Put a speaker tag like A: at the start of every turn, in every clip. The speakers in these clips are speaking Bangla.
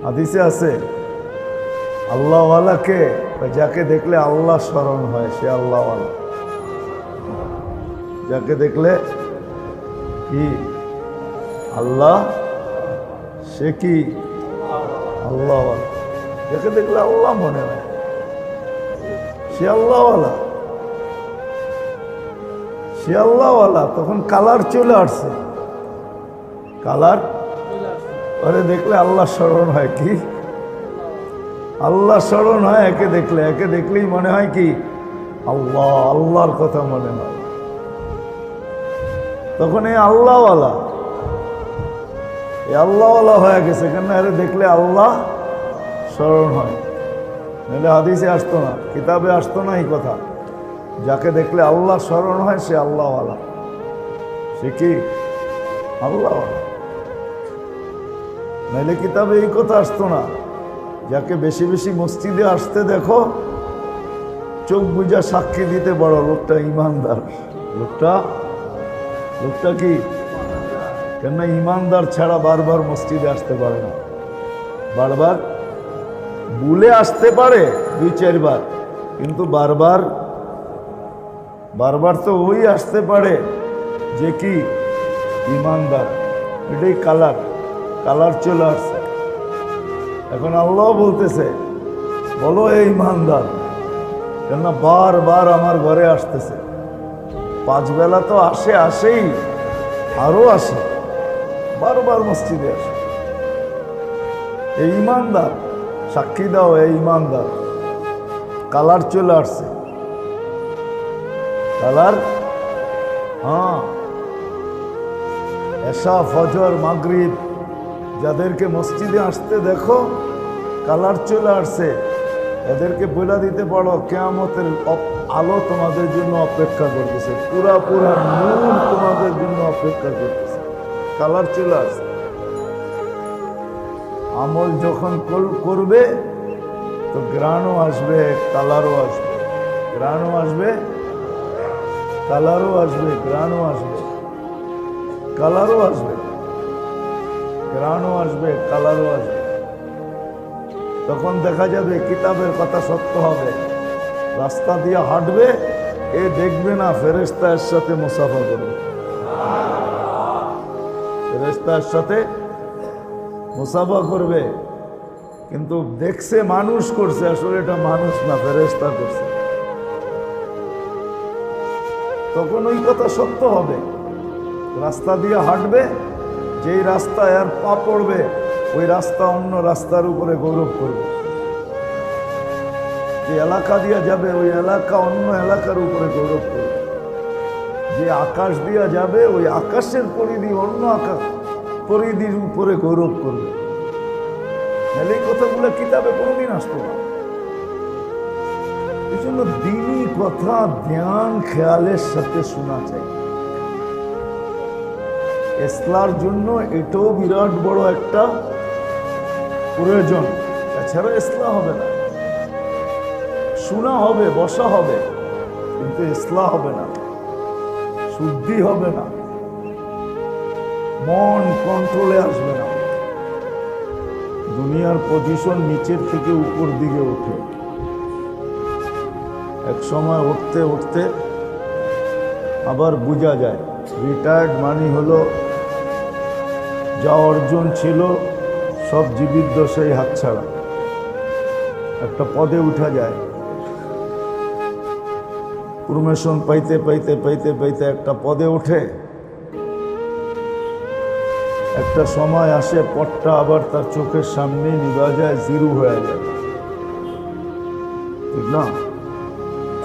A: হাদিসে আছে আল্লাহওয়ালাকে, যাকে দেখলে আল্লাহ স্মরণ হয় সে আল্লাহওয়ালা। যাকে দেখলে কি আল্লাহ, সে কি আল্লাহওয়ালা। যাকে দেখলে আল্লাহ মনে হয় সে আল্লাহওয়ালা, সে আল্লাহওয়ালা। তখন কালার চলে আসছে, কালার ওরে দেখলে আল্লাহ স্মরণ হয়। কি আল্লাহ স্মরণ হয় একে দেখলে, একে দেখলেই মনে হয় কি আল্লাহ, আল্লাহর কথা মনে হয়। তখন এই আল্লাহওয়ালা, এই আল্লাহওয়ালা হয়ে গেছে কেন, আরে দেখলে আল্লাহ স্মরণ হয়। নাহলে হাদিসে আসতো না, কিতাবে আসতো না এই কথা। যাকে দেখলে আল্লাহ স্মরণ হয় সে আল্লাহওয়ালা, সে কি আল্লাহওয়ালা। নাহলে কিতাবে এই কথা আসতো না। যাকে বেশি বেশি মসজিদে আসতে দেখো, চোখ বুঝা সাক্ষী দিতে বড় লোকটা ইমানদার। লোকটা কি, কেননা ইমানদার ছাড়া বারবার মসজিদে আসতে পারে না। বারবার ভুলে আসতে পারে 2-4 বার, কিন্তু বারবার তো ওই আসতে পারে যে কি ইমানদার। এটাই কালার চলে আসছে। এখন আল্লাহ বলতেছে বলো এই ইমানদার, কেননা বারবার আমার ঘরে আসতেছে। 5 বেলা তো আসেই, আরো আসে, বারবার মসজিদে আসে। এই ইমানদার, সাক্ষী দাও এই ইমানদার। কালার চলে আসছে, কালার। হ্যাঁ, এশা, ফজর, মাগরিব যাদেরকে মসজিদে আসতে দেখো কালার চলে আসছে, এদেরকে বলে দিতে পারো কিয়ামতের আলো তোমাদের জন্য অপেক্ষা করতেছে, পুরা নূর তোমাদের জন্য অপেক্ষা করতেছে। কালার চলে আসছে। আমল যখন করবে তো গ্রাণও আসবে, কালারও আসবে। গ্রাণও আসবে, কালারও আসবে। গ্রাণও আসবে, কালারও আসবে। গ্রাণও আসবে, কালারও আসবে। তখন দেখা যাবে কিতাবের কথা সত্য হবে। রাস্তা দিয়ে হাঁটবে, এ দেখবে না ফেরেশতা এর সাথে মুসাফা করবে। ফেরেশতা এর সাথে মুসাফা করবে, কিন্তু দেখছে মানুষ করছে, আসলে এটা মানুষ না, ফেরেশতা করছে। তখন ওই কথা সত্য হবে। রাস্তা দিয়ে হাঁটবে, যেই রাস্তায় আর পা পড়বে ওই রাস্তা অন্য রাস্তার উপরে গৌরব করবে। যে এলাকা দিয়ে যাবে ওই এলাকা অন্য এলাকার উপরে গৌরব করবে। যে আকাশ দিয়ে যাবে ওই আকাশের পরিধি অন্য আকাশ পরিধির উপরে গৌরব করবে। এই কথাগুলো কিতাবে কোনোদিন আসতো না। এই জন্য দিনই কথা ধ্যান খেয়ালের সাথে শোনা চাই। ইসলার জন্য এটাও বিরাট বড় একটা প্রয়োজন। এছাড়া ইসলাম হবে না। শোনা হবে, বসা হবে, কিন্তু ইসলাম হবে না, শুদ্ধি হবে না, মন কন্ট্রোলে আসবে না। দুনিয়ার পজিশন নিচের থেকে উপর দিকে ওঠে। এক সময় উঠতে উঠতে আবার বোঝা যায় রিটায়ার্ড মানি হলো যা অর্জন ছিল সব জীবিত দশাই হাতছাড়া। একটা পদে উঠা যায়, প্রমোশন পাইতে পাইতে পাইতে পাইতে একটা পদে ওঠে, একটা সময় আসে পদটা আবার তার চোখের সামনে নিভা যায়, জিরো হয়ে যায়। ঠিক না?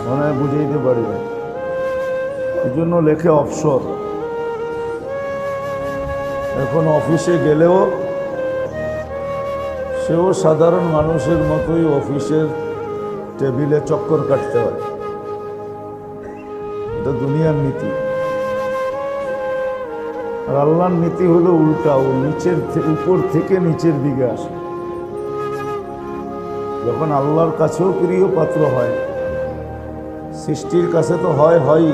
A: মনে হয় বুঝাইতে পারি না। এই জন্য লেখে অবসর। এখন অফিসে গেলেও সেও সাধারণ মানুষের মতোই অফিসের টেবিলে চক্কর কাটতে হয়। এটা দুনিয়ার নীতি। আর আল্লাহর নীতি হলো উল্টা, ও উপর থেকে নিচের দিকে আসে। যখন আল্লাহর কাছেও প্রিয় পাত্র হয়, সৃষ্টির কাছে তো হয়ই,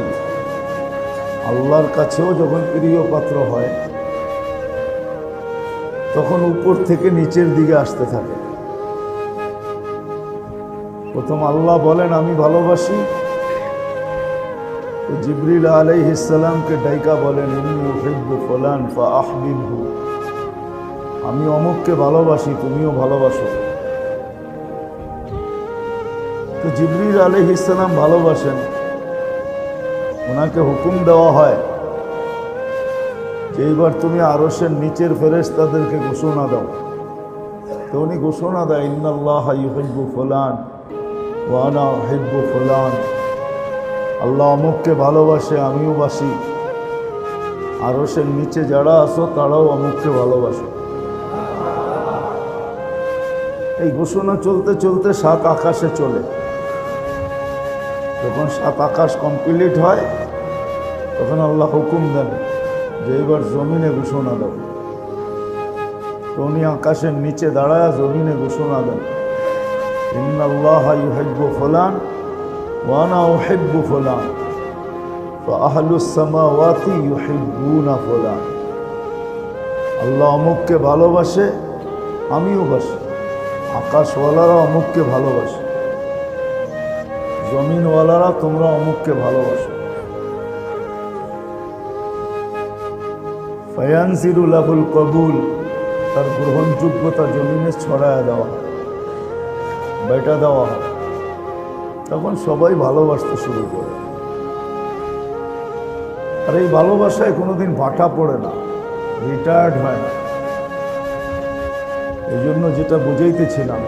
A: আল্লাহর কাছেও যখন প্রিয় পাত্র হয় তখন উপর থেকে নিচের দিকে আসতে থাকে। প্রথম আল্লাহ বলেন আমি ভালোবাসি, তো জিবরিল আলাইহিস সালামকে ডাইকা বলেন ইন্নী উহিব্বু ফুলান ফাআহবিবহু, আমি অমুককে ভালোবাসি তুমিও ভালোবাসো। তো জিবরিল আলাইহিস সালাম ভালোবাসেন, ওনাকে হুকুম দেওয়া হয় যে এইবার তুমি আরশের নিচের ফেরেশতাদেরকে ঘোষণা দাও। তো উনি ঘোষণা দেয় ইন্নাল্লাহা ইউহিব্বু ফুলান ওয়া আনা উহিব্বু ফুলান, আল্লাহ অমুককে ভালোবাসে আমিও বাসি, আরশের নিচে যারা আছো তারাও অমুককে ভালোবাসো। এই ঘোষণা চলতে চলতে 7 আকাশে চলে। যখন 7 আকাশ কমপ্লিট হয় তখন আল্লাহ হুকুম দেন যে এবার জমিনে ঘোষণা দাও। তো উনি আকাশের নিচে দাঁড়ায় জমিনে ঘোষণা দেন ইন্নাল্লাহা ইউহিব্বু ফুলান ওয়া আনা উহিব্বু ফুলান ফাআহলুস সামাওয়াতি ইউহিব্বুনা ফুলান, আল্লাহ অমুককে ভালোবাসে আমিও বাসি, আকাশওয়ালারা অমুককে ভালোবাসে, জমিনওয়ালারা তোমরা অমুককে ভালোবাসো। ফায়ানজিরু লাহুল কবুল, তার গ্রহণযোগ্যতা জমিনে ছড়ায় দেওয়া, বেটা দেওয়া হয়। তখন সবাই ভালোবাসতে শুরু করে। আর এই ভালোবাসায় কোনোদিন ভাটা পড়ে না, রিটায়ার্ড হয় না। এই জন্য যেটা বুঝাইতেছিলাম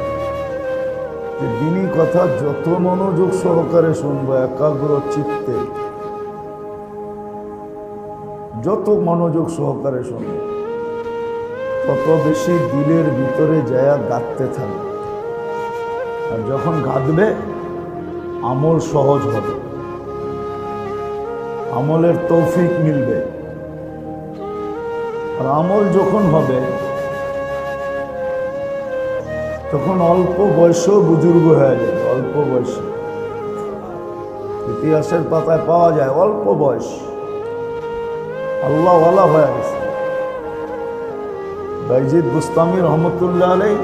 A: যে দিনী কথা যত মনোযোগ সহকারে শুনবো, একাগ্র চিত্তে যত মনোযোগ সহকারে শুনবো, তত বেশি দিলের ভিতরে যায়া গাঁথতে থাকবে। আর যখন গাঁথবে আমল সহজ হবে, আমলের তৌফিক মিলবে। আর আমল যখন হবে তখন অল্প বয়সেও বুজুর্গ হয়ে যাবে। অল্প বয়সে ইতিহাসের পাতায় পাওয়া যায় অল্প বয়স আল্লাহওয়ালা হয়ে গেছে। বাইজিদ বুস্তামি রহমতুল্লাহ আলাইহি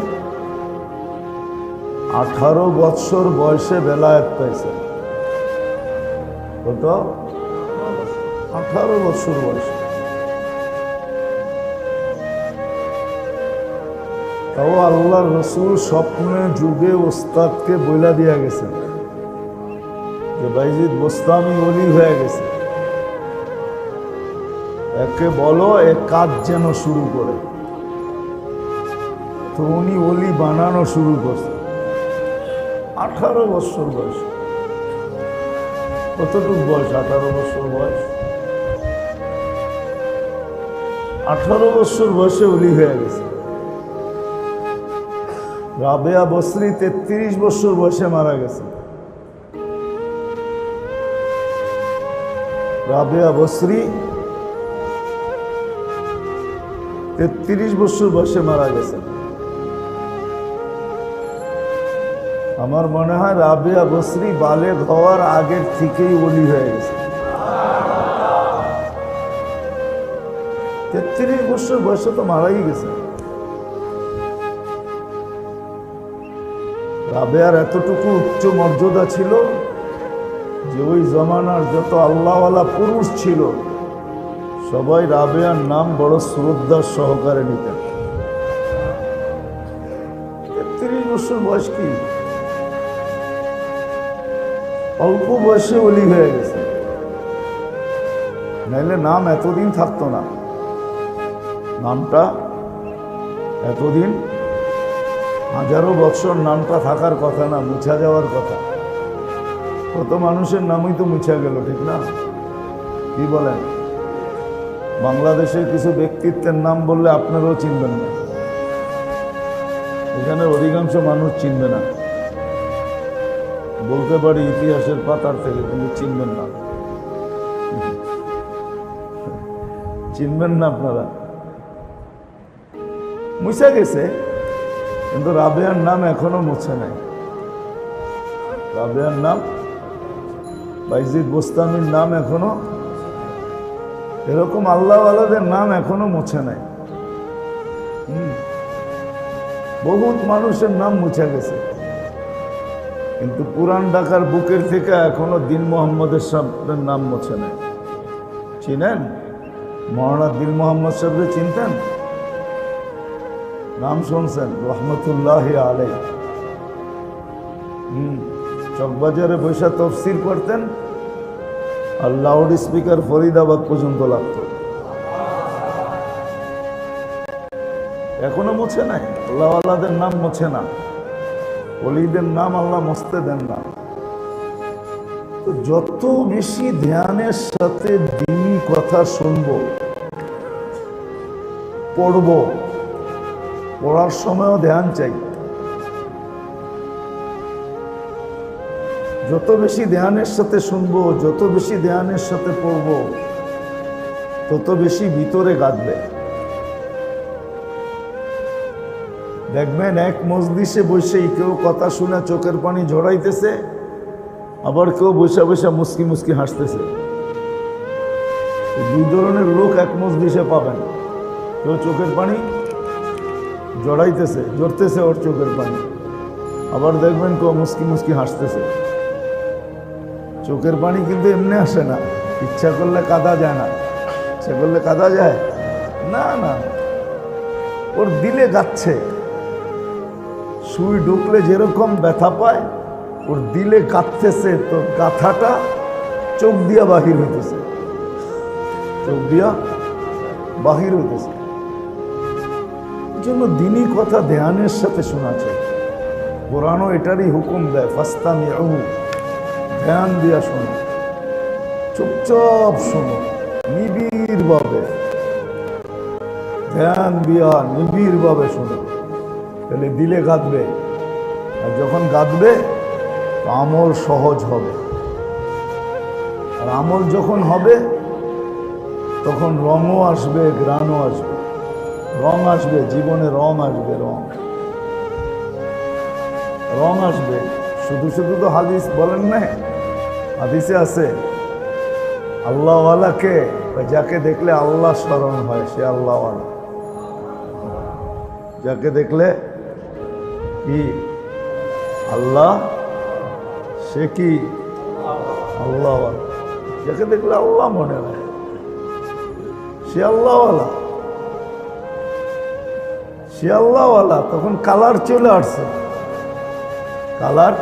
A: 18 বৎসর বয়সে বেলায়েত পাইছে। কত? 18 বৎসর বয়সে। তাও আল্লাহর রসুল স্বপ্নে যুগে ওস্তাদকে বইলা দিয়া গেছেন যে বাইজিদ বুস্তামি ওলি হয়ে গেছে, একে বলো এ কাজ যেন শুরু করে। তো উনি ওলি বানানো শুরু করছে 18 বছর বয়স। কতটুক বয়স? 18 বছর বয়স। 18 বছর বয়সে ওলি হয়ে গেছে। রাবেয়া বসরি 33 বছর বয়সে মারা গেছে। রাবেয়া বসরি 33 বছর বয়সে মারা গেছে। আমার মনে হয় রাবেয়া বসরি বালেগ হওয়ার আগের থেকেই ওলি হয়ে গেছে। 33 বছর বয়সে তো মারাই গেছে। রাবেয়ার এতটুকু উচ্চ মর্যাদা ছিল যে ওই জমানার যত আল্লাহওয়ালা পুরুষ ছিল সবাই রাবেয়ার নাম বড় শ্রদ্ধার সহকারে নিতেন। 33 বছর বয়স কি? অল্প বয়সে ওলি হয়ে গেছে, নাইলে নাম এতদিন থাকতো না। নামটা এতদিন 1000 বছর নামটা থাকার কথা না, মুছা যাওয়ার কথা। কত মানুষের নামই তো মুছা গেল, ঠিক না? কি বলেন? বাংলাদেশের কিছু ব্যক্তিত্বের নাম বললে আপনারাও চিনবেন না, এখানে অধিকাংশ মানুষ চিনবে না। বলতে পারি ইতিহাসের পাতার থেকে, কিন্তু চিনবেন না, চিনবেন না আপনারা। মুছা গেছে, কিন্তু রাবেয়ার নাম এখনো মুছে নাই। রাবেয়ার নাম, বাইজিদ বুস্তামির নাম এখনো, এরকম আল্লাহওয়ালাদের নাম এখনো মুছে নাই। বহুত মানুষের নাম মুছে গেছে, কিন্তু পুরান ঢাকার বুকের থেকে এখনো দিন মোহাম্মদের সাহেবের নাম মুছে নেয়। চিনেন মৌলানা দিন মোহাম্মদ সাহেবকে? চিনতেন? নাম শুনছেন? রহমতুল্লাহ আলাইহি। চকবাজারে বৈশা তফসির করতেন, আর লাউড স্পিকার ফরিদাবাদ পর্যন্ত লাগতো। এখনো মুছে নাই। আল্লাহওয়ালাদের নাম মুছে না, ওলিদের নাম আল্লাহ মুছতে দেন না। তো যত বেশি ধ্যানের সাথে দ্বীনি কথা শুনবো, পড়বো, পড়ার সময়ও ধ্যান চাই, যত বেশি ধ্যানের সাথে শুনবো, যত বেশি ধ্যানের সাথে পড়বো, তত বেশি ভিতরে গাঁথবে। দেখবেন এক মজলিসে বসেই কেউ কথা শুনে চোখের পানি ঝরাইতেছে, আবার কেউ বসে বসে মুস্কি মুস্কি হাসতেছে। দুই ধরনের লোক এক মজলিসে পাবেন। কেউ চোখের পানি ঝরতেছে ওর চোখের পানি, আবার দেখবেন কেউ মুস্কি মুস্কি হাসতেছে। চোখের পানি কিন্তু এমনি আসে না, ইচ্ছা করলে কাঁদা যায় না। ইচ্ছা করলে কাঁদা যায় না, না, ওর দিলে গাচ্ছে। সুই ঢুকলে যেরকম ব্যথা পায়, ওর দিলে গাঁথতেছে, তো গাথাটা চোখ দিয়া বাহির হইতেছে, চোখ দিয়া বাহির হইতেছে। এই জন্য দিনই কথা ধ্যানের সাথে শোনা চাই। কোরআনও এটারই হুকুম দেয়, ফাস্তামিউ, ধ্যান দিয়া শোনো, চুপচাপ শোনো, নিবিড় ভাবে ধ্যান দিয়া নিবিড় ভাবে শোনো, তাহলে দিলে গাঁথবে। আর যখন গাঁথবে তো আমল সহজ হবে। আর আমল যখন হবে তখন রঙও আসবে, গ্রাণও আসবে। রং আসবে, জীবনে রং আসবে, রং আসবে। শুধু শুধু তো হাদিস বলেন না, হাদিসে আছে আল্লাহওয়ালাকে, যাকে দেখলে আল্লাহ স্মরণ হয় সে আল্লাহওয়ালা। যাকে দেখলে কি আল্লাহ, সে কি আল্লাহওয়ালা। যাকে দেখলে আল্লাহ মনে হয় সে আল্লাহওয়ালা, সে আল্লাহওয়ালা। তখন কালার চলে আসছে, কালার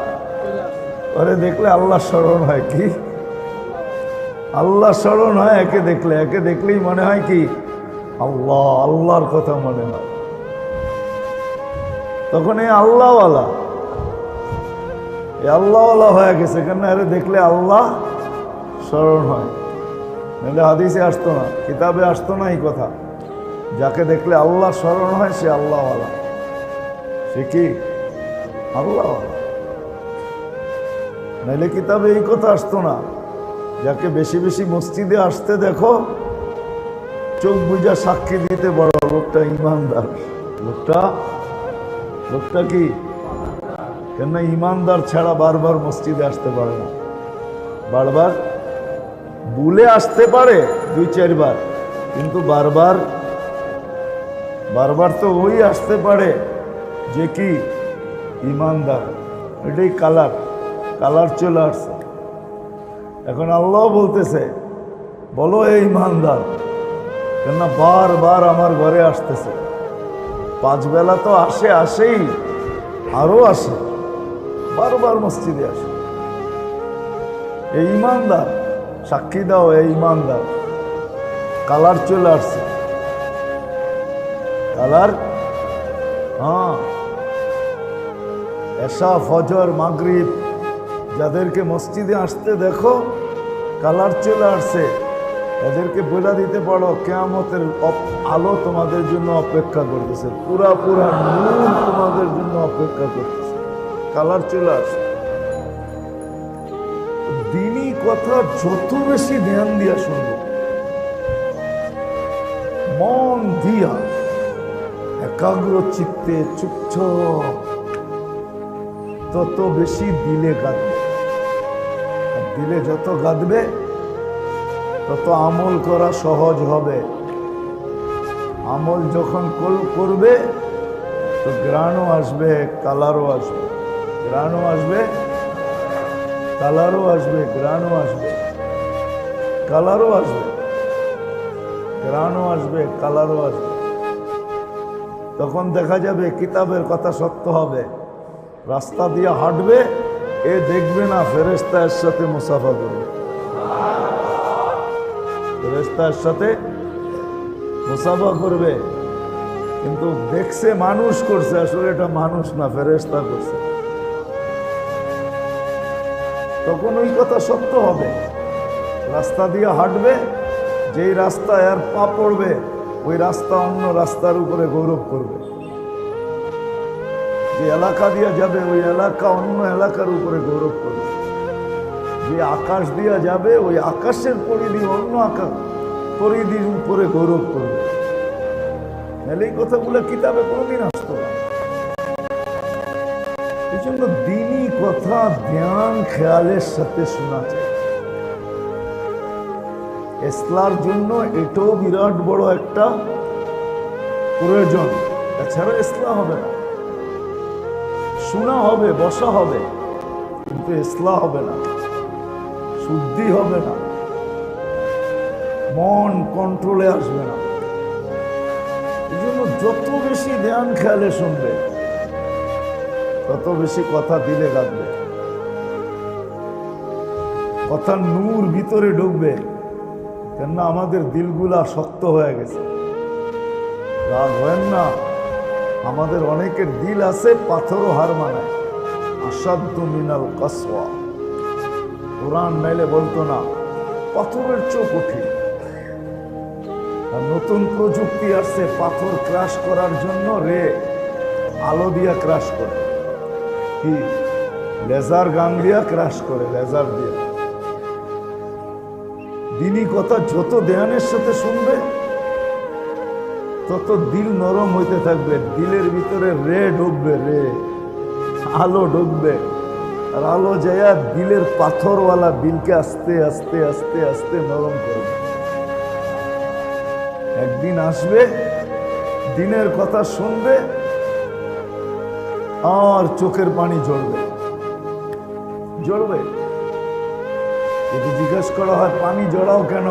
A: পরে দেখলে আল্লাহ স্মরণ হয়। কি আল্লাহ স্মরণ হয় একে দেখলে, একে দেখলেই মনে হয় কি আল্লাহ, আল্লাহর কথা মনে হয়। তখন এই আল্লাহওয়ালা, এই আল্লাহওয়ালা হয়ে গেছে, কেন এর দেখলে আল্লাহ স্মরণ হয়। নাহলে হাদিসে আসতো না, কিতাবে আসতো না এই কথা। যাকে দেখলে আল্লাহ স্মরণ হয় সে আল্লাহওয়ালা, সে কি আল্লাহওয়ালা। নাহলে কিতাবে এই কথা আসতো না। যাকে বেশি বেশি মসজিদে আসতে দেখো, চোখ বুঝা সাক্ষী দিতে বড়, লোকটা ইমানদার। লোকটা কি, কেন ইমানদার ছাড়া বারবার মসজিদে আসতে পারে না। বারবার ভুলে আসতে পারে 2-4 বার, কিন্তু বারবার তো ওই আসতে পারে যে কি ইমানদার। এটাই কালার চলে আসছে। এখন আল্লাহ বলতেছে, বলো এই ইমানদার, কেননা বারবার আমার ঘরে আসতেছে। 5 বেলা তো আসেই, আরো আসে, বারবার মসজিদে আসে। এই ইমানদার, সাক্ষী দাও এই ইমানদার। কালার চলে আসছে, কালার। হ্যাঁ, এশা, ফজর, মাগরিব যাদেরকে মসজিদে আসতে দেখো কালার চলে আসছে, এদেরকে বলে দিতে পারো কিয়ামতের আলো তোমাদের জন্য অপেক্ষা করতেছে, পুরা নূর তোমাদের জন্য অপেক্ষা করতেছে। কালার চলে আসছে। দিনই কথা যত বেশি ধ্যান দিয়া শুনবো, মন দিয়া একাগ্র চিত্তে চুপচাপ, তত বেশি দিলে গাঁথবে। আর দিলে যত গাঁথবে তত আমল করা সহজ হবে। আমল যখন করবে তো গ্রাণও আসবে, কালারও আসবে। গ্রাণও আসবে, কালারও আসবে। গ্রাণও আসবে, কালারও আসবে। গ্রাণও আসবে, কালারও আসবে। তখন দেখা যাবে কিতাবের কথা সত্য হবে। রাস্তা দিয়ে হাঁটবে, এ দেখবে না ফেরেশতা এর সাথে মুসাফা করবে। ফেরেশতা এর সাথে মুসাফা করবে, কিন্তু দেখছে মানুষ করছে, আসলে এটা মানুষ না, ফেরেশতা করছে। তখন ওই কথা সত্য হবে। রাস্তা দিয়ে হাঁটবে, যেই রাস্তায় আর পা পড়বে ওই রাস্তা অন্য রাস্তার উপরে গৌরব করবে। যে এলাকা দিয়ে যাবে ওই এলাকা অন্য এলাকার উপরে গৌরব করবে। যে আকাশ দিয়ে যাবে ওই আকাশের পরিধি অন্য আকাশ পরিধির উপরে গৌরব করবে। তাহলে এই কথাগুলো কিতাবে কোনোদিন আসতো না। এই জন্য দিনই কথা ধ্যান খেয়ালের সাথে শোনা চাই। ইসলার জন্য এটাও বিরাট বড় একটা প্রয়োজন। এছাড়া ইসলাম হবে না। শোনা হবে, বসা হবে, কিন্তু ইসলাম হবে না, শুদ্ধি হবে না, মন কন্ট্রোলে আসবে না। এই জন্য যত বেশি ধ্যান খেয়ালে শুনবে তত বেশি কথা দিলে গাঁথবে, কথার নূর ভিতরে ঢুকবে। কেননা আমাদের দিলগুলা শক্ত হয়ে গেছে। রাগ হয় না, আমাদের অনেকের দিল আছে পাথরও হার মানায়। আসাদ্দু মিনাল কাসওয়া, কোরআন নাইলে বলতো না পাথরের চেয়েও কঠিন। আর নতুন প্রযুক্তি আসছে পাথর ক্রাশ করার জন্য, আলো দিয়া ক্রাশ করে, কি লেজার গান দিয়া ক্রাশ করে, লেজার দিয়া। দিনই কথা যত ধ্যানের সাথে শুনবে তত দিল নরম হইতে থাকবে। দিলের ভিতরে ঢুকবে, আলো ঢুকবে। আর আলো যায় দিলের পাথরওয়ালা দিলকে আস্তে আস্তে আস্তে আস্তে নরম করবে। একদিন আসবে দিনের কথা শুনবে আর চোখের পানি ঝরবে। যদি জিজ্ঞেস করা হয় পানি জড়াও কেন,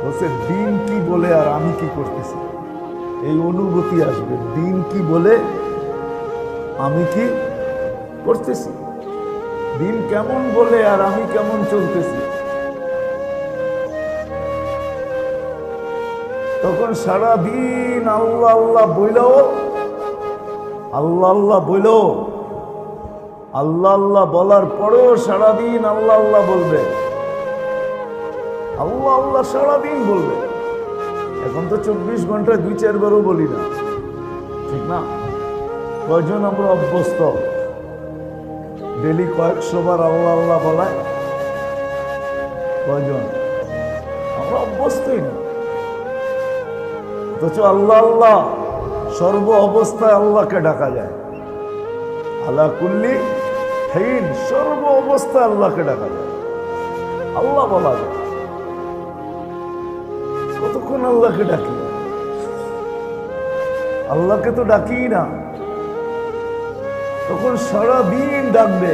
A: বলছে দিন কি বলে আর আমি কি করতেছি, এই অনুভূতি আসবে। দিন কি বলে আমি কি করতেছি, দিন কেমন বলে আর আমি কেমন চলতেছি। তখন সারা দিন আল্লাহ আল্লাহ বইলেও, আল্লাহ আল্লাহ বইলেও, আল্লাহ আল্লাহ বলার পরেও সারাদিন আল্লাহ আল্লাহ বলবে। আল্লাহ আল্লাহ সারাদিন বলবে। এখন তো 24 ঘন্টায় 2-4 বারও বলি না, ঠিক না? কয়জন আমরা অভ্যস্ত ডেলি কয়েকশো বার আল্লাহ আল্লাহ বলায়? কয়জন? আমরা অভ্যস্তই না। অথচ আল্লাহ আল্লাহ সর্ব অবস্থায় আল্লাহকে ডাকা যায়। আলা কুল্লি হিন, সর্ব অবস্থায় আল্লাহকে ডাকা যায়, আল্লাহ বলা যায়। কতক্ষণ আল্লাহকে ডাকি? আল্লাহকে তো ডাকি না। তখন সারাদিন ডাকবে,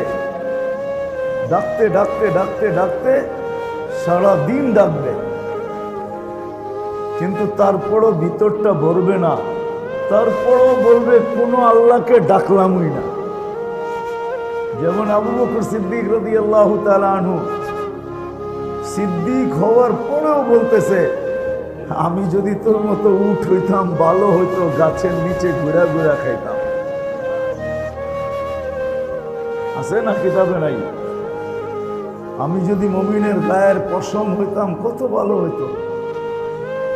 A: ডাকতে ডাকতে ডাকতে ডাকতে সারাদিন ডাকবে, কিন্তু তারপরও ভিতরটা ভরবে না। তারপরও বলবে কোনো আল্লাহকে ডাকলামই না। যেমন আবু বকর সিদ্দিক রাদিয়াল্লাহু তাআলা আনহু, সিদ্দিক হওয়ার পরেও বলতেছে আমি যদি তোর মতো উট হইতাম ভালো হইতো, গাছের নিচে ঘুরা ঘুরা খাইতাম। আছে না কিতাবে নাই? আমি যদি মুমিনের গায়ের পশম হইতাম কত ভালো হইতো।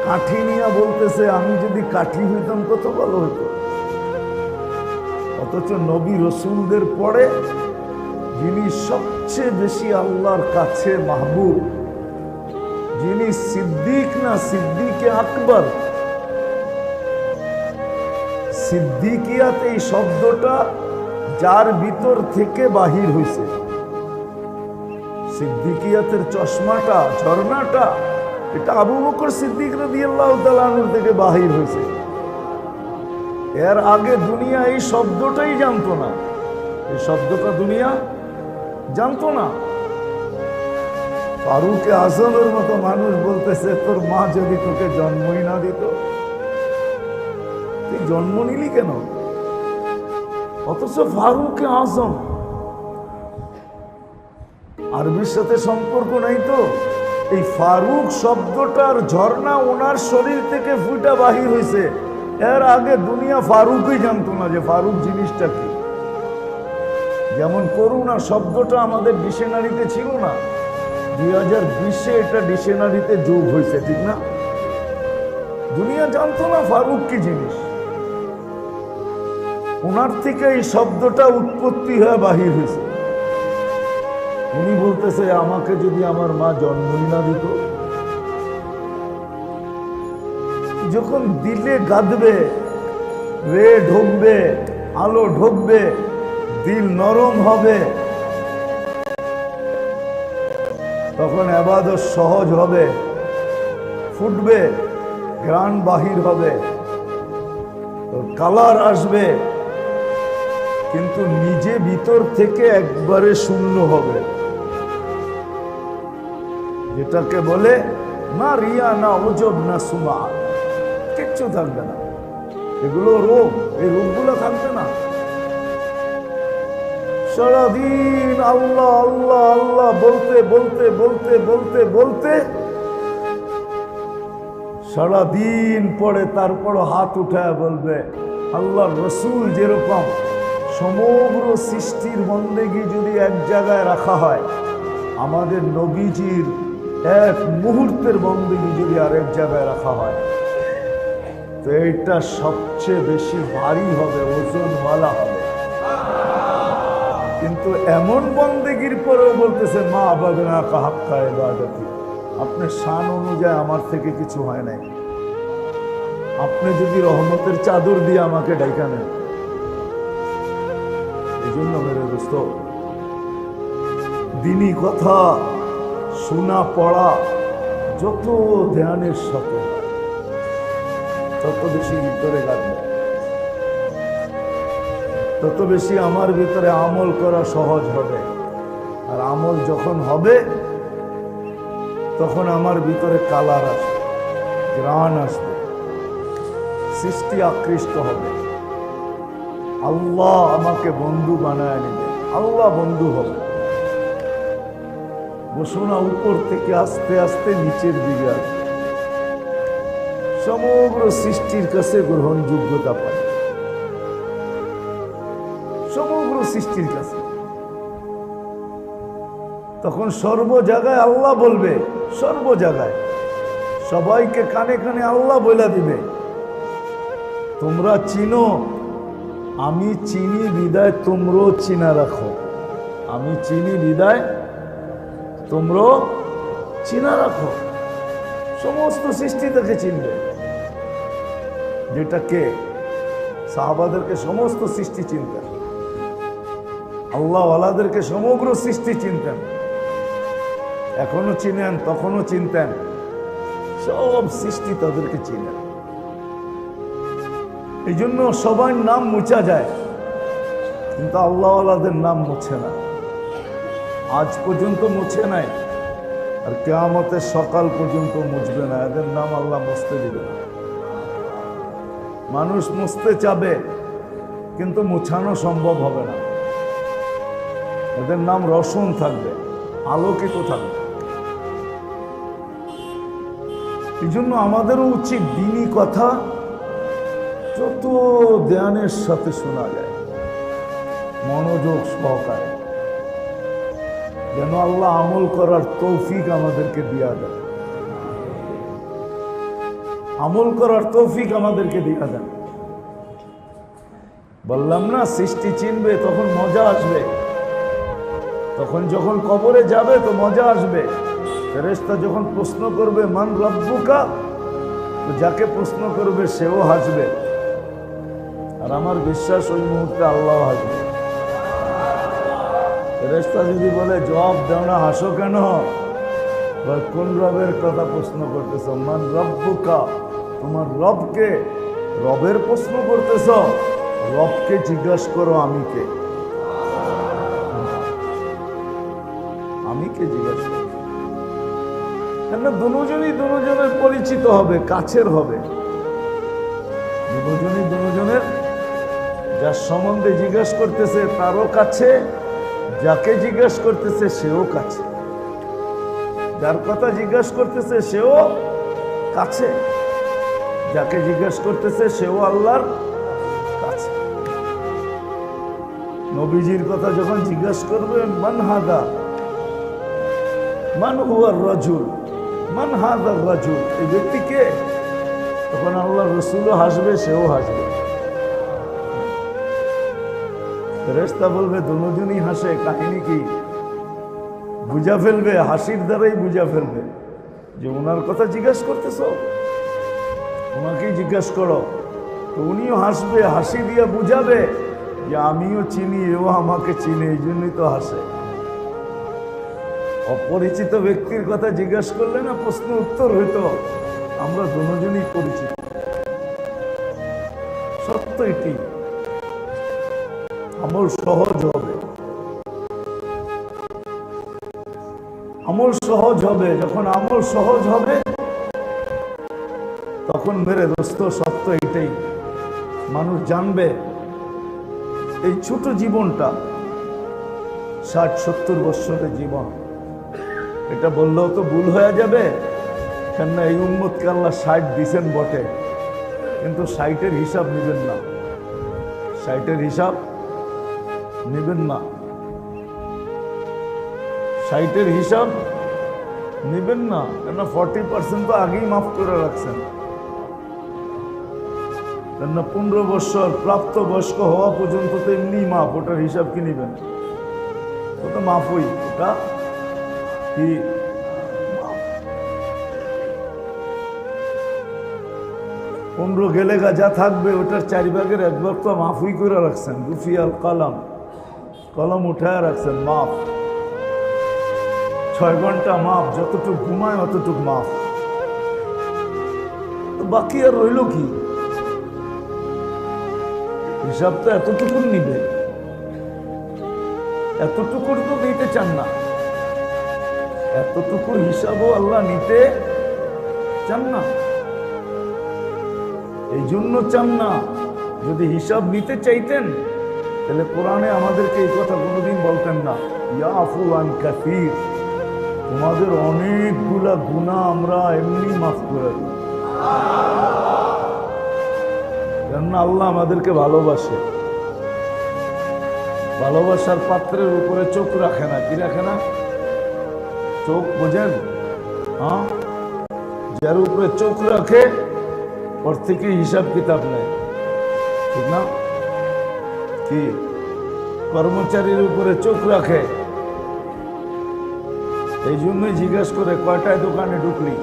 A: কাঠি নিয়া বলতেছে আমি যদি কাঠি হইতাম কত ভালো হইতো। অথচ নবী রসুলদের পরে যিনি সবচেয়ে বেশি আল্লাহর কাছে মাহবুব, যিনি সিদ্দিক না সিদ্দিকে আকবর, সিদ্দিকিয়াত এই শব্দটা যার ভিতর থেকে বাহির হয়েছে, সিদ্দিকিয়াতের চশমাটা, ঝর্ণাটা, এটা আবু বকর সিদ্দিক রাদিয়াল্লাহু তাআলা আনহু থেকে বাহির হয়েছে। এর আগে দুনিয়া এই শব্দটাই জানতো না, এই শব্দটা দুনিয়া জানতো না। ফারুকে আজমের মতো মানুষ বলতেছে তোর মা যদি তোকে জন্মই না দিত, তুই জন্ম নিলি কেন? অথচ ফারুকে আজম, আরবির সাথে সম্পর্ক নাই তো। এই ফারুক শব্দটার ঝর্ণা ওনার শরীর থেকে ফুটা বাহির হয়েছে। এর আগে দুনিয়া ফারুকই জানতো না যে ফারুক জিনিসটা কি। যেমন করুণা শব্দটা আমাদের ডিকশনারিতে ছিল না, 2020-এ এটা ডিকশনারিতে যোগ হয়েছে, ঠিক না? দুনিয়া জানতো না ফারুক কি জিনিস। ওনার থেকে এই শব্দটা উৎপত্তি হয়ে বাহির হয়েছে। উনি বলতেছে আমাকে যদি আমার মা জন্মই না দিত, যখন দিলে গাঁদবে, রে ঢুকবে, আলো ঢুকবে, দিল নরম হবে, তখন ইবাদত সহজ হবে, ফুটবে, ঘ্রাণ বাহির হবে, কালার আসবে, কিন্তু নিজে ভিতর থেকে একবারে শূন্য হবে। যেটাকে বলে না রিয়া, না ওজব, না সুমা, কিচ্ছু থাকবে না। এগুলো রোগ, এই রোগগুলো থাকবে না। সারাদিন আল্লাহ আল্লাহ আল্লাহ বলতে বলতে বলতে বলতে বলতে সারাদিন পরে তারপর হাত উঠায় বলবে আল্লাহর রসুল যেরকম সমগ্র সৃষ্টির বন্দেগী যদি এক জায়গায় রাখা হয়, আমাদের নবীজির এক মুহূর্তের বন্দেগী যদি আরেক জায়গায় রাখা হয়, তো এইটা সবচেয়ে বেশি ভারী হবে, ওজনওয়ালা হবে। কিন্তু এমন বন্দেগীর পরেও বলতেছে মা আবাদনা কাহাক্কা ইবাদতি, আপনার শান অনুযায়ী আমার থেকে কিছু হয় নাই। আপনি যদি রহমতের চাদর দিয়ে আমাকে ডাইকা নেন, এই জন্য মেরে দোস্ত, দিনী কথা শোনা পড়া যত ধ্যানের সাথে তত বেশি ভিতরে গাঁথবে, তত বেশি আমার ভিতরে আমল করা সহজ হবে। আর আমল যখন হবে তখন আমার ভিতরে কালার আসবে, ঘ্রাণ আসবে, সৃষ্টি আকৃষ্ট হবে। আল্লাহ আমাকে বন্ধু বানায় নেবে, আল্লাহ বন্ধু হবে। বসুনা উপর থেকে আস্তে আস্তে নিচের দিকে আসবে, সমগ্র সৃষ্টির কাছে গ্রহণযোগ্যতা পাবে, সমগ্র সৃষ্টির কাছে। তখন সর্ব জায়গায় আল্লাহ বলবে, সর্ব জায়গায় সবাইকে কানে কানে আল্লাহ বলে দিবে তোমরা চিনো, আমি চিনি বিদায় তোমরাও চিনা রাখো, আমি চিনি বিদায় তোমরাও চিনা রাখো। সমস্ত সৃষ্টি তাকে চিনবে, যেটাকে সাহাবাদেরকে সমস্ত সৃষ্টি চিনতেন, আল্লাহওয়ালাদেরকে সমগ্র সৃষ্টি চিনতেন, এখনো চিনেন, তখনও চিনতেন, সব সৃষ্টি তাদেরকে চিনেন। এই জন্য সবার নাম মুছা যায়, কিন্তু আল্লাহওয়ালাদের নাম মুছে না, আজ পর্যন্ত মুছে নাই, আর কিয়ামতের সকাল পর্যন্ত মুছবে না। এদের নাম আল্লাহ মুছতে দিবে না। মানুষ মুছতে চাবে কিন্তু মুছানো সম্ভব হবে না। এদের নাম রোশন থাকবে, আলোকিত থাকবে। এই জন্য আমাদেরও উচিত দ্বীনি কথা যত ধ্যানের সাথে শোনা যায়, মনোযোগ সহকারে, যেন আল্লাহ আমল করার তৌফিক আমাদেরকে দিয়া দেন, আমল করার তৌফিক আমাদেরকে দিয়া দেন। বললাম না, সৃষ্টি চিনবে তখন মজা আসবে, তখন যখন কবরে যাবে তো মজা আসবে। ফেরেশতা যখন প্রশ্ন করবে মান রব্বুকা, তো যাকে প্রশ্ন করবে সেও হাসবে, আর আমার বিশ্বাস ওই মুহূর্তে আল্লাহ হাসবে। ফেরেশতা যদি বলে জবাব দাও না, হাসো কেন, কোন রবের কথা প্রশ্ন করতেছ, মান রব্বুকা, তোমার রবকে, রবের প্রশ্ন করতেছ, রবকে জিজ্ঞাসা করো আমি কে। আমি কে জিজ্ঞাসা করো, কেন দুজনই দুজনের পরিচিত হবে, কাছের হবে। দুজনই দুজনের, যার সম্বন্ধে জিজ্ঞাসা করতেছে তারও কাছে, যাকে জিজ্ঞাসা করতেছে সেও কাছে, যার কথা জিজ্ঞাসা করতেছে সেও কাছে, যাকে জিজ্ঞাসা করতেছে সেও আল্লাহর কাছে। নবীজির কথা যখন জিজ্ঞাসা করবে মান হাদা, মান হুয়ার রাজুল, মান হাদার রাজুল, এই ব্যক্তিকে, তখন আল্লাহ রসুলও হাসবে, সেও হাসবে। ফেরেশতা বলবে দুজনই হাসে, কাহিনী কি? বুঝা ফেলবে, হাসির দ্বারাই বুঝা ফেলবে যে ওনার কথা জিজ্ঞাসা করতেছ, ওনাকেই জিজ্ঞাসা করো। তো উনিও হাসবে, হাসি দিয়ে বুঝাবে যে আমিও চিনি, এও আমাকে চিনি, এই জন্যই তো হাসে। অপরিচিত ব্যক্তির কথা জিজ্ঞাসা করলে না প্রশ্ন উত্তর হইতো আমরা দুজনই পরিচিত। সত্য এটি, আমল সহজ হবে, আমল সহজ হবে। যখন আমল সহজ হবে তখন মেরে দোস্ত সত্য এটাই, মানুষ জানবে এই ছোট জীবনটা 60-70 বছরের জীবন, এটা বললেও তো ভুল হয়ে যাবে। কেননা এই উম্মতকে আল্লাহ 60 দিছেন বটে, কিন্তু 60-এর হিসাব নেবেন না, 60-এর হিসাব নেবেন না, 60-এর হিসাব নেবেন না। কেননা 40% তো আগেই মাফ করে রাখছেন। কেননা 15 বছর প্রাপ্ত বয়স্ক হওয়া পর্যন্ত তো এমনি মাফ, ওটার হিসাব কি নেবেন? ওটা মাফই, ওটা কি 15 গেলে যা থাকবে ওটার 4 ভাগের 1 ভাগ তো মাফই করে রাখছেন। রুফিয়াল কলম, কলম উঠায় রাখছেন, মাফ। 6 ঘন্টা মাফ, যতটুকু ঘুমায় অতটুকু মাফ। তো বাকি আর রইল কি? হিসাব তো এতটুকু নিবে, এতটুকুর তো দিতে চান না, এতটুকুর হিসাবও আল্লাহ নিতে চান না। এই জন্য চান না। যদি হিসাব নিতে চাইতেন তাহলে কোরআনে আমাদেরকে এই কথা কোনোদিন বলতেন না, ইয়াফু আন কাসীর, তোমাদের অনেকগুলা গুনাহ আমরা এমনি মাফ করে দিই। কেননা আল্লাহ আমাদেরকে ভালোবাসে, ভালোবাসার পাত্রের উপরে চোখ রাখে না। কি রাখে না? চোখ বোঝেন? হ্যাঁ, যার উপরে চোখ রাখে ওর থেকে হিসাব কিতাব নেয়, ঠিক না? কি কর্মচারীর উপরে চোখ রাখে, এই জন্যই জিজ্ঞাসা করে কয়টায় দোকানে ঢুকলি।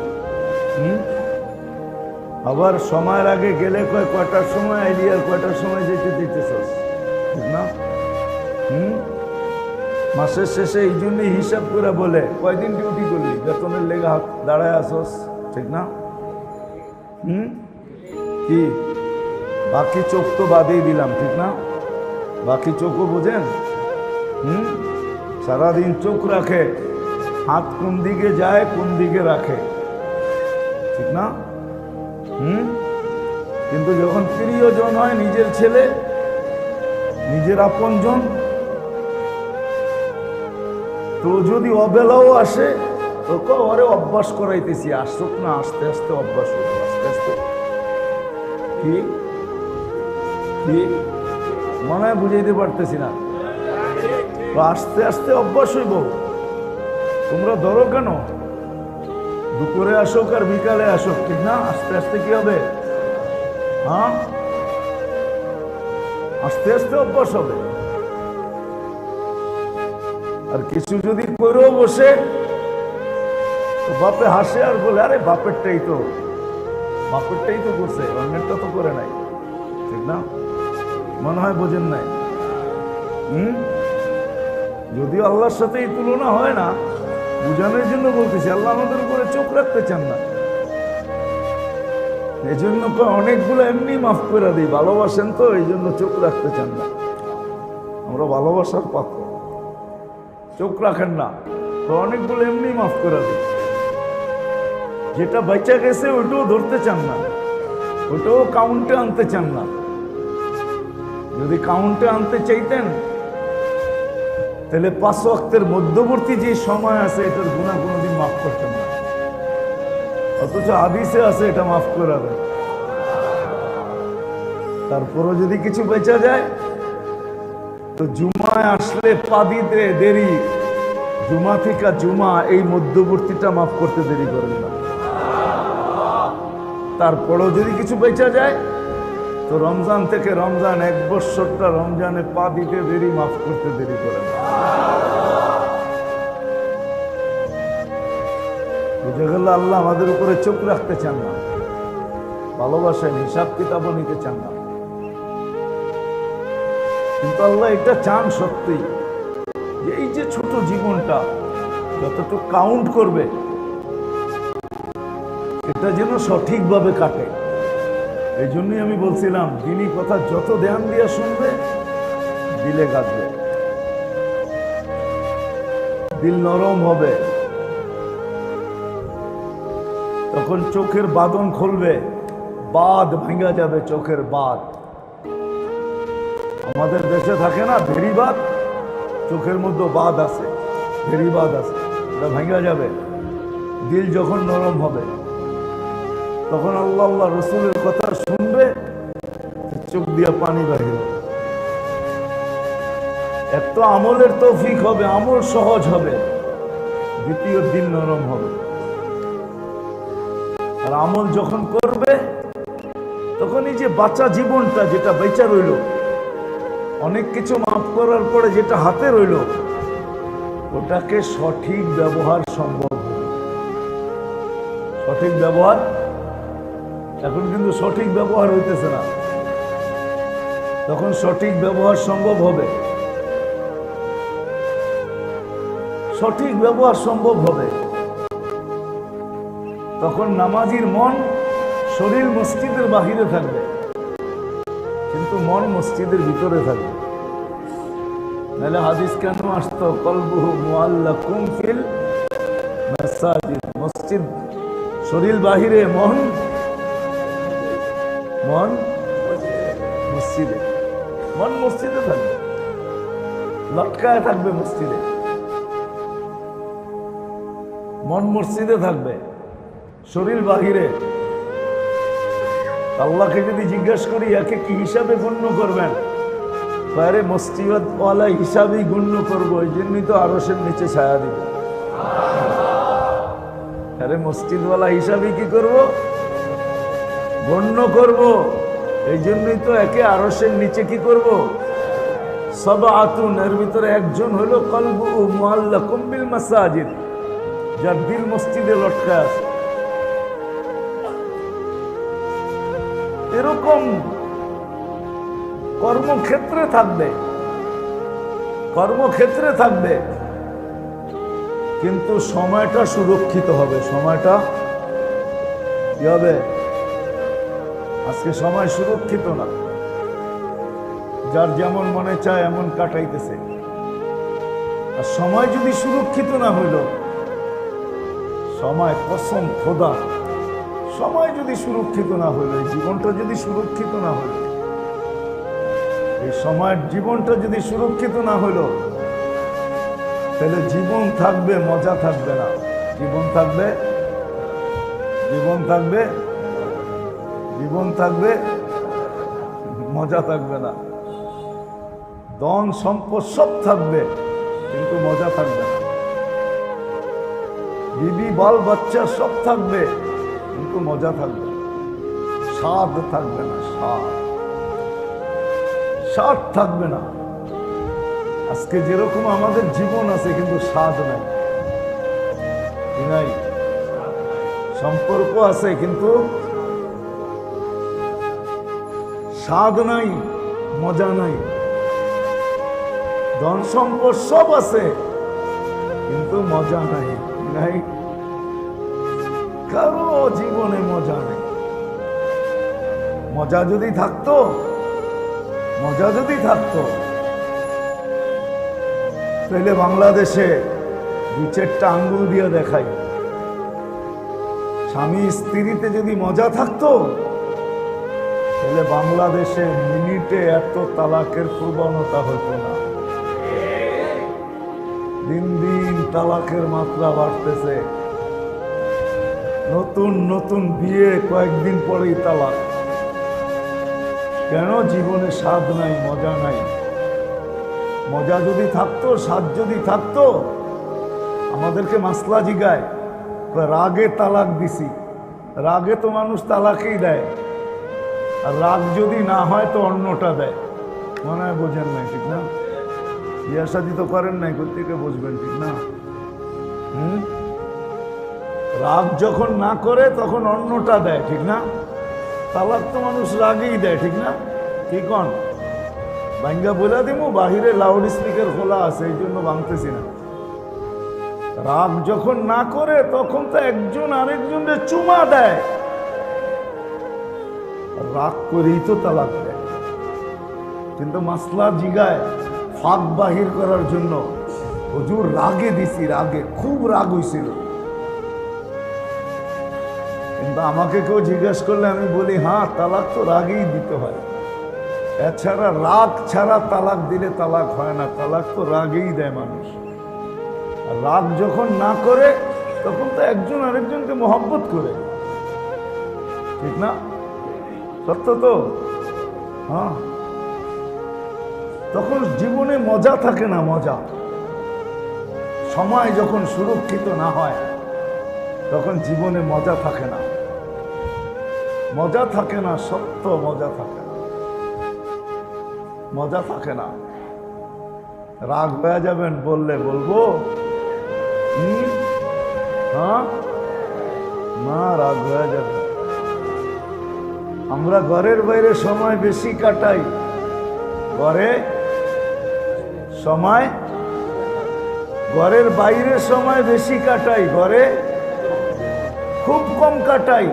A: আবার সময়ের আগে গেলে কয় কয়টার সময় আইলি আর কয়টার সময় যেতে দিতেছস, ঠিক না? মাসের শেষে এই জন্যই হিসাব করে বলে কয়দিন ডিউটি করলি, বেতনের লেগে হাত দাঁড়ায় আসস, ঠিক না? কি বাকি চোখ তো বাদেই দিলাম, ঠিক না? বাকি চোখও বোঝেন? সারাদিন চোখ রাখে, হাত কোন দিকে যায় কোন দিকে রাখে, ঠিক না? কিন্তু যখন প্রিয়জন হয়, নিজের ছেলে, নিজের আপনজন, তো যদি অবেলাও আসে তোকে ওরে অভ্যাস করাইতেছি, আসুক না, আস্তে আস্তে অভ্যাস হবে, আস্তে আস্তে। কি কি মনে হয় বুঝাইতে পারতেছি না? আস্তে আস্তে অভ্যাস হইব। তোমরা ধরো কেন, দুপুরে আসুক আর বিকালে আসুক, ঠিক না? আস্তে আস্তে কি হবে? হ্যাঁ, আস্তে আস্তে অভ্যাস হবে। আর কিছু যদি করেও বসে তো বাপে হাসে আর বলে আরে বাপেরটাই তো করছে, অন্যেরটা তো করে নাই, ঠিক না? মনে হয় বোঝেন নাই। যদিও আল্লাহর সাথে এই তুলনা হয় না, বুঝানোর জন্য বলতেছি। আল্লাহ আমাদের উপরে চোখ রাখতে চান না, এই জন্য অনেকগুলো এমনি মাফ করে দিই, ভালোবাসেন তো এই জন্য চোখ রাখতে চান না। আমরা ভালোবাসার পাত্র, চোখ রাখেন না তো অনেকগুলো এমনি মাফ করে দিই। যেটা বেঁচে গেছে ওইটাও ধরতে চান না, ওটাও কাউন্টে আনতে চান না। যদি কাউন্টে আনতে চাইতেন তাহলে 5 ওয়াক্তের মধ্যবর্তী যে সময় আছে এটার গুনাহ কোনোদিন মাফ করতেন না, অথচ হাদিসে আছে এটা মাফ করে দেয়। তারপরও যদি কিছু বেঁচে যায় তো জুমায় আসলে পা দিতে দেরি, জুমা থেকে জুমা এই মধ্যবর্তীটা মাফ করতে দেরি করেন না। তারপরও যদি কিছু বেঁচে যায় তো রমজান থেকে রমজান 1 বছরটা রমজানে পা দিতে দেরি, মাফ করতে দেরি করেন না। বুঝে গেল আল্লাহ আমাদের উপরে চোখ রাখতে চান না, ভালোবাসেন, হিসাব কিতাবও নিতে চান না। কিন্তু আল্লাহ এটা চান সত্যি যে এই যে ছোট জীবনটা যতটুকু কাউন্ট করবে এটা যেন সঠিকভাবে কাটে। এই জন্যই আমি বলছিলাম দিনী কথা যত ধ্যান দিয়ে শুনবে দিলে গাঁথবে, দিল নরম হবে, তখন চোখের বাঁধন খুলবে, বাঁধ ভাঙা যাবে, চোখের বাঁধ। আমাদের দেশে থাকে না ভেরিবাদ, চোখের মধ্যে বাঁধ আছে, ভেরিবাদ আছে, এটা ভাঙা যাবে। দিল যখন নরম হবে তখন আল্লাহ আল্লাহ রসুলের কথা শুনবে, চোখ দিয়ে পানি বাহির, এত আমলের তৌফিক হবে, আমল সহজ হবে, দ্বিতীয় দিল নরম হবে। আর আমল যখন করবে তখন এই যে বাঁচা জীবনটা যেটা বেঁচে রইল, অনেক কিছু মাফ করার পরে যেটা হাতে রইল ওটাকে সঠিক ব্যবহার সম্ভব হবে। সঠিক ব্যবহার এখন কিন্তু সঠিক ব্যবহার হইতেছে না, তখন সঠিক ব্যবহার সম্ভব হবে, সঠিক ব্যবহার সম্ভব হবে। তখন নামাজির মন, শরীর মসজিদের বাহিরে থাকবে কিন্তু মন মসজিদের ভিতরে থাকবে। নাহলে হাদিস কেন আসতো কলবুহু মুআল্লাকুম ফিল মাসাজিদ, মসজিদ শরীর বাহিরে, মন মন মসজিদে, মন মসজিদে থাকবে, লটকায় থাকবে মসজিদে, মন মসজিদে থাকবে, শরীর বাহিরে। আল্লাহকে যদি জিজ্ঞেস করি একে কি হিসাবে গণ্য করবেন, আরে মসজিদওয়ালা হিসাবেই গণ্য করবো, এই জন্যই তো আরশের নিচে ছায়া দিব। আরে মসজিদওয়ালা হিসাবে কি করব, গণ্য করব, এই জন্যই তো একে আরশের নিচে কি করব, সাবআতুন, এর ভিতরে একজন হলো কলবুহু মুআল্লাকুম বিল মাসাজিদ, যার দিল মসজিদে লটকা আছে। এরকম কর্মক্ষেত্রে থাকবে, কর্মক্ষেত্রে থাকবে, কিন্তু সময়টা সুরক্ষিত হবে। সময়টা কি হবে? আজকে সময় সুরক্ষিত না, যার যেমন মনে চায় এমন কাটাইতেছে। আর সময় যদি সুরক্ষিত না হইল, সময় কসম খোদা, সময় যদি সুরক্ষিত না হইল, এই জীবনটা যদি সুরক্ষিত না হইল, এই সময়ের জীবনটা যদি সুরক্ষিত না হইল, তাহলে জীবন থাকবে, মজা থাকবে না। জীবন থাকবে, জীবন থাকবে, জীবন থাকবে, মজা থাকবে না। ধন সম্পদ সব থাকবে কিন্তু মজা থাকবে না। বিবি বাল বাচ্চা সব থাকবে কিন্তু মজা থাকবে না, স্বাদ থাকবে না, স্বাদ স্বাদ থাকবে না। আজকে যেরকম আমাদের জীবন আছে কিন্তু স্বাদ নাই, নাই, সম্পর্ক আছে কিন্তু স্বাদ নাই, মজা নাই। ধন সম্পদ সব আছে কিন্তু মজা নাই, নাই, কারো জীবনে মজা নেই। মজা যদি থাকতো, মজা যদি থাকতো, তাহলে বাংলাদেশে 2-4টা আঙ্গুল দিয়ে দেখাই। স্বামী স্ত্রীতে যদি মজা থাকতো, তাহলে বাংলাদেশে মিনিটে এত তালাকের প্রবণতা হতো না। দিন দিন তালাকের মাত্রা বাড়তেছে। নতুন নতুন বিয়ে, কয়েকদিন পরেই তালাক। কেন? জীবনে স্বাদ নাই, মজা নাই। মজা যদি থাকতো, স্বাদ যদি থাকতো, আমাদেরকে মাসলা জিগায়, রাগে তালাক দিছি। রাগে তো মানুষ তালাকই দেয়, আর রাগ যদি না হয় তো অন্যটা দেয়। মনে হয় বোঝেন নাই, ঠিক না? বিয়ে শাদী তো করেন নাই, কোথেকে বুঝবেন, ঠিক না? রাগ যখন না করে তখন অন্যটা দেয়, ঠিক না? তালাক তো মানুষ রাগেই দেয়, ঠিক না? কি কন? ভাঙ্গা বলে দিমু, বাহিরে লাউড স্পিকার খোলা আছে, এই জন্য ভাঙতেছি না। রাগ যখন না করে তখন তো একজন আরেকজনের চুমা দেয়। রাগ করেই তো তালাক দেয়। কিন্তু মাসলা জিগায় ফাঁক বাহির করার জন্য, হুজুর রাগে দিছি, রাগে খুব রাগ হয়েছিল। কিন্তু আমাকে কেউ জিজ্ঞেস করলে আমি বলি, হ্যাঁ, তালাক তো রাগেই দিতে হয়। এছাড়া রাগ ছাড়া তালাক দিলে তালাক হয় না। তালাক তো রাগেই দেয় মানুষ। আর রাগ যখন না করে তখন তো একজন আরেকজনকে মহব্বত করে, ঠিক না? সত্য তো? হ্যাঁ। তখন জীবনে মজা থাকে না, মজা। সময় যখন সুরক্ষিত না হয় তখন জীবনে মজা থাকে না, মজা থাকে না, সত্য মজা থাকে না, মজা থাকে না। রাগ হয়ে যাবেন বললে বলবো, হ্যাঁ না, রাগ হয়ে যাবে। আমরা ঘরের বাইরে সময় বেশি কাটাই, ঘরে সময়, ঘরের বাইরে সময় বেশি কাটাই, ঘরে খুব কম কাটাই।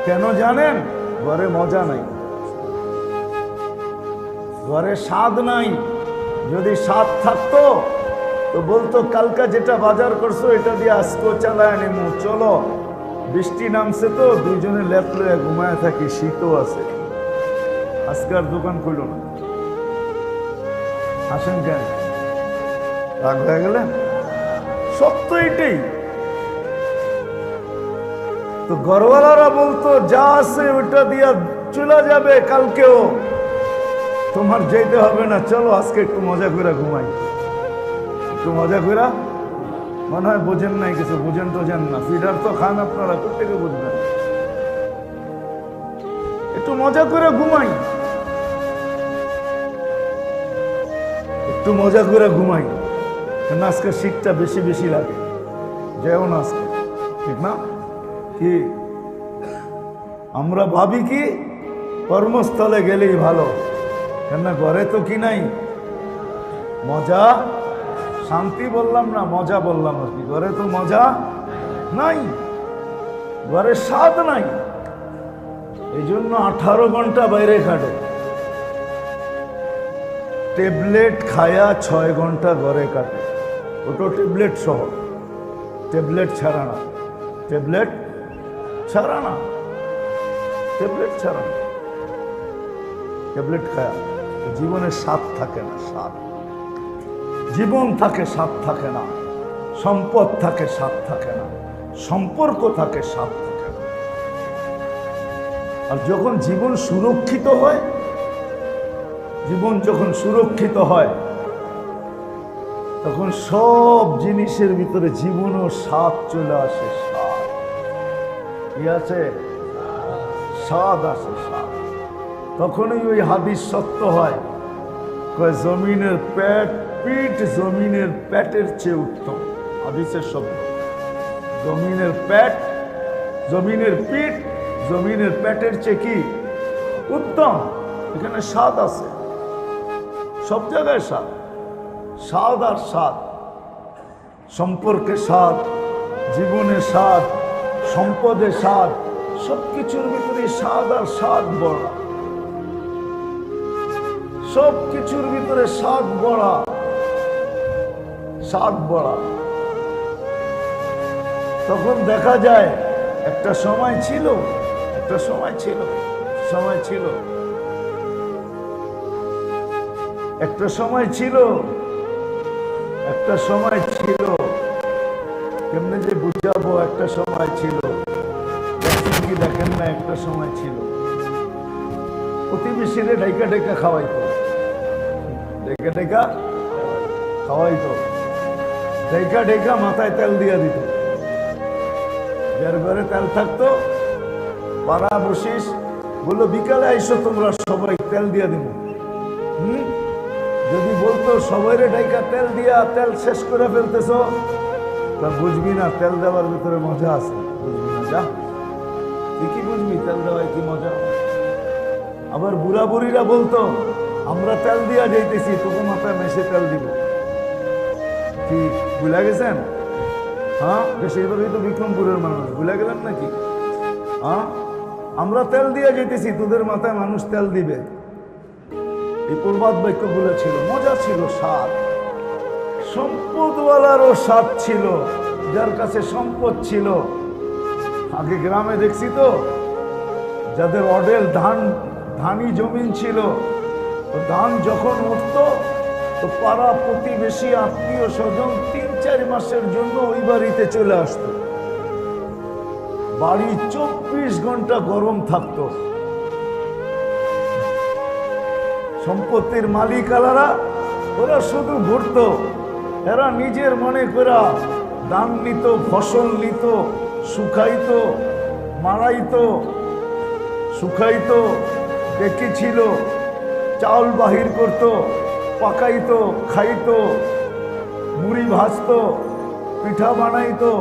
A: কেন জানেন? ঘরে মজা নাই, ঘরে স্বাদ নাই। যদি স্বাদ থাকতো তো বলতো, কালকা যেটা বাজার করছো এটা দিয়ে আজকেও চালায় নিমু, চলো। বৃষ্টি নামছে তো দুইজনে লেপ লয়ে ঘুমায় থাকি, শীতও আছে, আজকে আর দোকান খুলল না। আসেন কেন? রাগ হয়ে গেলেন? সত্য এটাই তো। ঘরওয়ালারা বলতো, যা আছে ওইটা দিয়া চলে যাবে, কালকেও তোমার যেতে হবে না, চলো আজকে একটু মজা করে ঘুমাই, একটু মজা করে। মনে হয় বোঝেন নাই কিছু, বুঝেন তো জান না, ফিডার তো খান আপনারা, প্রত্যেকে বুঝবেন। একটু মজা করে ঘুমাই, একটু মজা করে ঘুমাই। কেন? আজকে শীতটা বেশি বেশি লাগে, যেও না আজকে, ঠিক না? কি আমরা ভাবি কি কর্মস্থলে গেলেই ভালো, কেন? ঘরে তো কি নাই মজা, শান্তি বললাম না, মজা বললাম আর কি। ঘরে তো মজা নাই, ঘরে স্বাদ নাই। এই জন্য 18 ঘন্টা বাইরে কাটে। ট্যাবলেট খায়া 6 ঘন্টা ঘরে কাটে, ওটো ট্যাবলেট সহ, ট্যাবলেট ছাড়া না, ট্যাবলেট ছাড়া না, ট্যাবলেট ছাড়া না। ট্যাবলেট খায়া জীবনে স্বাদ থাকে না, স্বাদ। জীবন থাকে, স্বাদ থাকে না। সম্পদ থাকে, স্বাদ থাকে না। সম্পর্ক থাকে, স্বাদ থাকে না। আর যখন জীবন সুরক্ষিত হয়, জীবন যখন সুরক্ষিত হয় তখন সব জিনিসের ভিতরে জীবনও স্বাদ চলে আসে। স্বাদ কি আছে? স্বাদ আসে, স্বাদ। তখনই ওই হাদিস সত্য হয়, জমিনের পিঠ জমিনের পেটের চেয়ে উত্তম। হাদিসের শব্দ, জমিনের পেট, জমিনের পিঠ জমিনের পেটের চেয়ে কি উত্তম। এখানে স্বাদ আছে, সব জায়গায় স্বাদ, স্বাদ আর স্বাদ। সম্পর্কে স্বাদ, জীবনে স্বাদ, সম্পদে স্বাদ, সবকিছুর ভিতরে স্বাদ আর স্বাদ বড়। সব কিছুর ভিতরে স্বাদ বড়া, স্বাদ বড়া। তখন দেখা যায় একটা সময় ছিল, একটা সময় ছিল, সময় ছিল, একটা সময় ছিল, একটা সময় ছিল, কেমনে যে বুঝাবো, একটা সময় ছিল, দেখেন কি দেখেন না, একটা সময় ছিল প্রতিবেশীরে ঢাইকা ঢাইকা খাওয়াইতো, ঢাইকা ঢাইকা খাওয়াইতো, ঢাইকা ঢাইকা মাথায় তেল দিয়া দিত। যার ঘরে তেল থাকতো পাড়া বসিস বললো বিকালে আইসো তোমরা সবাই তেল দিয়া দিব। যদি বলতো সবাইরে ঢাইকা তেল দিয়া তেল শেষ করে ফেলতেছ, তা বুঝবি না তেল দেওয়ার ভিতরে মজা আছে, বুঝবি না। যা তুই কি বুঝবি তেল দেওয়ায় কি মজা। আবার বুড়া বুড়িরা বলতো আমরা তেল দিয়া যাইতেছি, তোকে মাথায় মেশে তেল দিব। কি ভুলে গেছেন? হ্যাঁ, বেশিরভাগই তো বিক্রমপুরের মানুষ, ভুলে গেলেন নাকি? হ্যাঁ, আমরা তেল দিয়ে যেতেছি, তোদের মাথায় মানুষ তেল দিবে। এই প্রবাদ বাক্যগুলো ছিল, মজা ছিল, স্বাদ। সম্পদওয়ালারও স্বাদ ছিল, যার কাছে সম্পদ ছিল। আগে গ্রামে দেখছি তো, যাদের অডেল ধানি জমিন ছিল, ধান যখন উঠত তো পাড়া প্রতিবেশী আত্মীয় স্বজন ৩-৪ মাসের জন্য ওই বাড়িতে চলে আসতো। বাড়ি ২৪ ঘন্টা গরম থাকতো। সম্পত্তির মালিক আলারা ওরা শুধু ঘুরতো, এরা নিজের মনে করা দান নিত, ফসল নিত, শুকাইতো, মারাইতো, শুকাইতো, দেখেছিল, চাউল বাহির করতো, পাকাইতো, খাইতো, মুড়ি ভাজতো, পিঠা বানাইতো।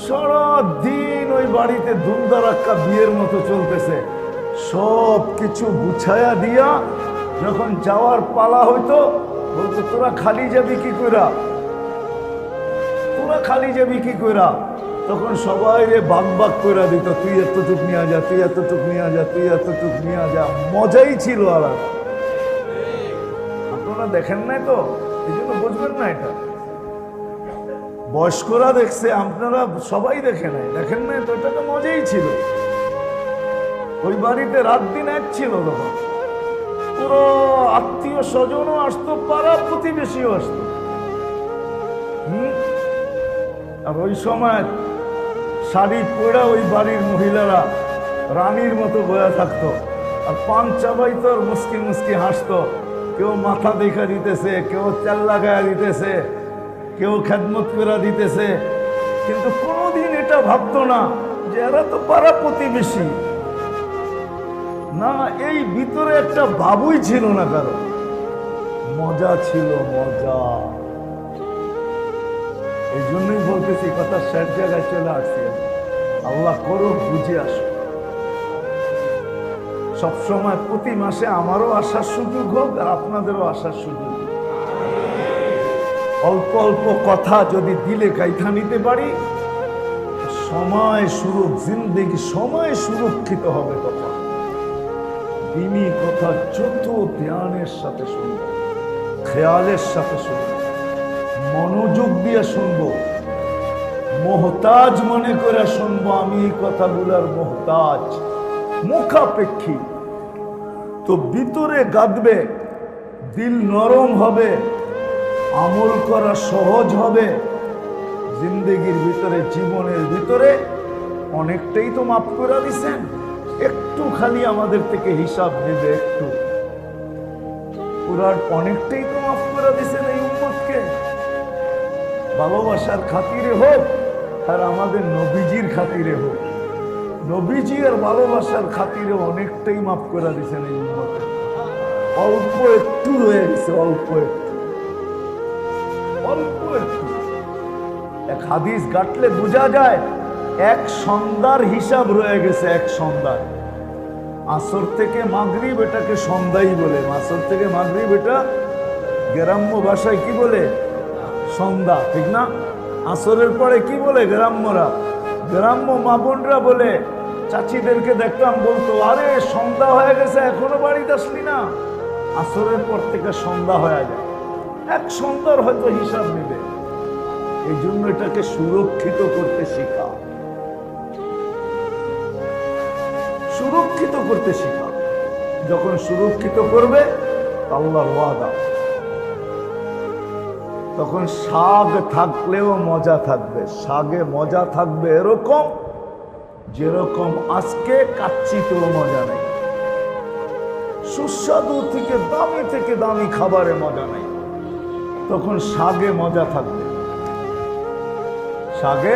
A: সারাদিন ওই বাড়িতে ধুমধারাক্কা বিয়ের মতো চলতেছে। সব কিছু গুছায়া দিয়া যখন যাওয়ার পালা হইতো, বলতো তোরা খালি যাবি কি কইরা, তোরা খালি যাবি কি কইরা। তখন সবাই রে ভাগ ভাগ করে দিত, তুই এতটুক নিয়ে যা, তুই এতটুক নিয়ে যা, তুই এতটুক নিয়ে যা। মজাই ছিল আলাদা। আপনারা দেখেন নাই তো, এই জন্য বুঝবেন না এটা। বয়স্করা দেখছে, আপনারা সবাই দেখে নাই, দেখেন নাই তো, এটা তো মজাই ছিল। ওই বাড়িতে রাত দিন এক ছিল। তখন পুরো আত্মীয় স্বজনও আসতো, পাড়া প্রতিবেশীও আসতো। আর ওই সময় শাড়ি পরে ওই বাড়ির মহিলারা রানীর মতো বয়া থাকতো, আর পান চাবাইতো, আর মুসকি মুসকি হাসতো। কেউ মাথা দেখা দিতেছে, কেউ তেল লাগাইয়া দিতেছে, কেউ খেদমত করে দিতেছে, কিন্তু কোনোদিন এটা ভাবতো না যে এরা তো পাড়া প্রতিবেশী। না, এই ভিতরে একটা ভাবই ছিল না কারো। মজা ছিল, মজা। এই জন্যই বলতেছি, কথা শেষ জায়গায় চলে আসছে। আল্লাহ করো বুঝে আসো। সবসময় প্রতি মাসে আমারও আসার সুযোগ হোক, আর আপনাদেরও আসার সুযোগ। অল্প অল্প কথা যদি দিলে গাইথা নিতে পারি, সময় জিন্দেগি সময় সুরক্ষিত হবে। তখন দিনী কথা যত ধ্যানের সাথে শুনবো, খেয়ালের সাথে শুনবো, মনোযোগ দিয়ে শুনবো, মোহতাজ মনে করে শুনবো। আমি এই কথাগুলার মোহতাজ, মুখাপেক্ষী। তো ভিতরে গাঁদবে, দিল নরম হবে, আমল করা সহজ হবে। জিন্দেগির ভিতরে, জীবনের ভিতরে অনেকটাই তো মাফ করে দিছেন। একটু খালি আমাদের থেকে হিসাব নেবে, একটু পুরার অনেকটাই তো মাফ করে দিছেন এই উম্মতকে। ভালোবাসার খাতিরে হোক, আর আমাদের নবীজির খাতিরে হোক। নবীজি আর ভালোবাসার খাতিরে অনেকটাই মাফ করে দিছেন এই উম্মতকে। অল্প একটু রয়ে গেছে, অল্প একটু, অল্প একটু। এক হাদিস গাটলে বোঝা যায়, এক সন্ধ্যার হিসাব রয়ে গেছে, এক সন্ধ্যার। আসর থেকে মাগরিব এটাকে সন্ধ্যাই বলে। আসর থেকে মাগরিব এটা গ্রাম্য ভাষায় কি বলে? সন্ধ্যা, ঠিক না? আসরের পরে কি বলে গ্রাম্যরা? গ্রাম্য মা বোনরা বলে, চাচিদেরকে দেখতাম বলতো, আরে সন্ধ্যা হয়ে গেছে এখনো বাড়িতে আসলি না। আসরের পর থেকে সন্ধ্যা হয়ে যায়, এক সন্ধ্যার হয়তো হিসাব নেবে। এই জন্য এটাকে সুরক্ষিত করতে শিখা, সুরক্ষিত করতে শিখা। যখন সুরক্ষিত করবে আল্লাহর ওয়াদা, তখন শাক থাকলেও মজা থাকবে। শাকে মজা থাকবে এরকম যেরকম আজকে কাচ্চিতেও মজা নেই, সুস্বাদু থেকে দামি খাবারে মজা নেই। তখন শাকে মজা থাকবে, শাকে